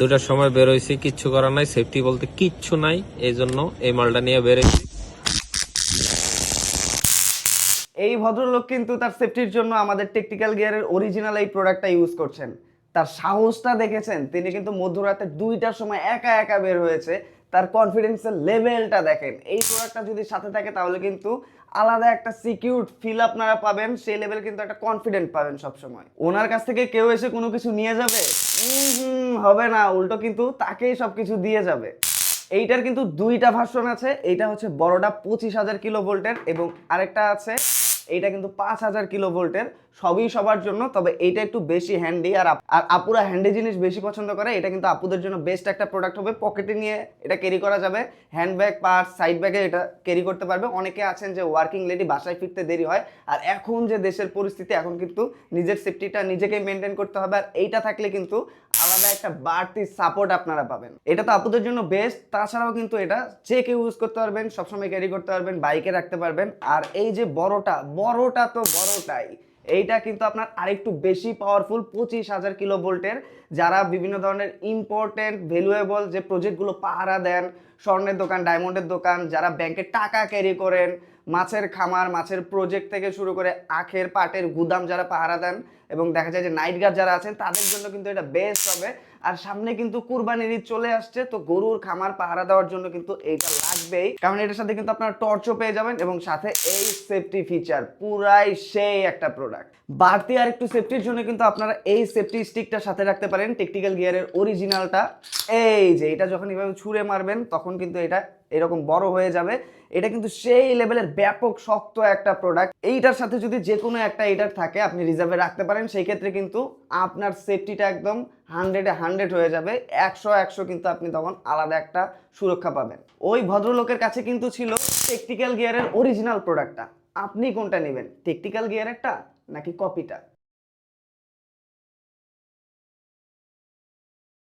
দুটার সময় বের হয়েছি, কিচ্ছু করার নাই, সেফটি বলতে কিচ্ছু নাই, এই জন্য এই মালটা নিয়ে বের হয়েছি। এই ভদ্রলোক কিন্তু তার সেফটির জন্য আমাদের টেকনিক্যাল গিয়ারের অরিজিনাল এই প্রোডাক্টটা ইউজ করছেন। তার সাহসটা দেখেছেন, তিনি কিন্তু মধ্যরাতে 2টার সময় একা একা বের হয়েছে। তার কনফিডেন্সের লেভেলটা দেখেন। এই প্রোডাক্টটা যদি সাথে থাকে তাহলে কিন্তু আলাদা একটা সিকিউর ফিল আপনারা পাবেন, সেই লেভেল কিন্তু একটা কনফিডেন্ট পাবেন সবসময়। ওনার কাছ থেকে কেউ এসে কোনো কিছু নিয়ে যাবে হবে না, উল্টো কিন্তু তাকেই সবকিছু দিয়ে যাবে। এইটার কিন্তু 2টা ভার্সন আছে। এইটা হচ্ছে বড়টা 25,000 কিলো ভোল্টের এবং আরেকটা আছে এইটা কিন্তু 5,000 কিলো ভোল্টের। সবই সবার জন্য, তবে এইটা একটু বেশি হ্যান্ডি। আর আপুরা হ্যান্ডি জিনিস বেশি পছন্দ করে। এটা কিন্তু আপুদের জন্য বেস্ট একটা প্রোডাক্ট হবে। পকেটে নিয়ে এটা ক্যারি করা যাবে, হ্যান্ডব্যাগ পার্স সাইড ব্যাগে এটা ক্যারি করতে পারবে। অনেকে আছেন যে ওয়ার্কিং লেডি, বাসায় ফিরতে দেরি হয়, আর এখন যে দেশের পরিস্থিতি, এখন কিন্তু নিজের সেফটিটা নিজেকেই মেনটেন করতে হবে। আর এইটা থাকলে কিন্তু আলাদা একটা বাড়তি সাপোর্ট আপনারা পাবেন। এটা তো আপুদের জন্য বেস্ট। তাছাড়াও কিন্তু এটা যে কেউ ইউজ করতে পারবেন, সবসময় ক্যারি করতে পারবেন, বাইকে রাখতে পারবেন। আর এই যে বড়টা তো বড়টাই, এইটা কিন্তু আপনার আরেকটু বেশি পাওয়ারফুল, 25,000 কিলো ভোল্টের। যারা বিভিন্ন ধরনের ইম্পর্টেন্ট ভ্যালুয়েবল যে প্রজেক্টগুলো পাহারা দেন, স্বর্ণের দোকান, ডায়মন্ডের দোকান, যারা ব্যাংকে টাকা ক্যারি করেন, মাছের খামার, মাছের প্রজেক্ট থেকে শুরু করে আখের পাটের গুদাম যারা পাহারা দেন, এবং দেখা যায় যে নাইট গার্ড যারা আছেন, তাদের জন্য কিন্তু এটা বেস্ট হবে। আর সামনে কিন্তু কুরবানির ঈদ চলে আসছে, তো গরুর খামার পাহারা দেওয়ার জন্য কিন্তু এইটা লাগবেই, কারণ এটার সাথে কিন্তু আপনারা টর্চও পেয়ে যাবেন এবং সাথে এই সেফটি ফিচার, পুরাই সেই একটা প্রোডাক্ট। বাড়তি আর একটু সেফটির জন্য কিন্তু আপনারা এই সেফটি স্টিকটা সাথে রাখতে পারেন, টেকনিক্যাল গিয়ারের অরিজিনালটা। এই যে এটা যখন এইভাবে ছুঁড়ে মারবেন তখন কিন্তু এটা এরকম বড় হয়ে যাবে। এটা কিন্তু সেই লেভেলের ব্যাপক শক্ত একটা প্রোডাক্ট। এইটার সাথে যদি যে কোনো একটা এটার থাকে, আপনি রিজার্ভে রাখতে পারেন, সেই ক্ষেত্রে কিন্তু আপনার সেফটিটা একদম 100-এ 100 হয়ে যাবে। 100-100 কিন্তু আপনি তখন আলাদা একটা সুরক্ষা পাবেন। ওই ভদ্রলোকের কাছে কিন্তু ছিল টেকনিক্যাল গিয়ারের অরিজিনাল প্রোডাক্টটা। আপনি কোনটা নেবেন, টেকনিক্যাল গিয়ারেরটা নাকি কপিটা?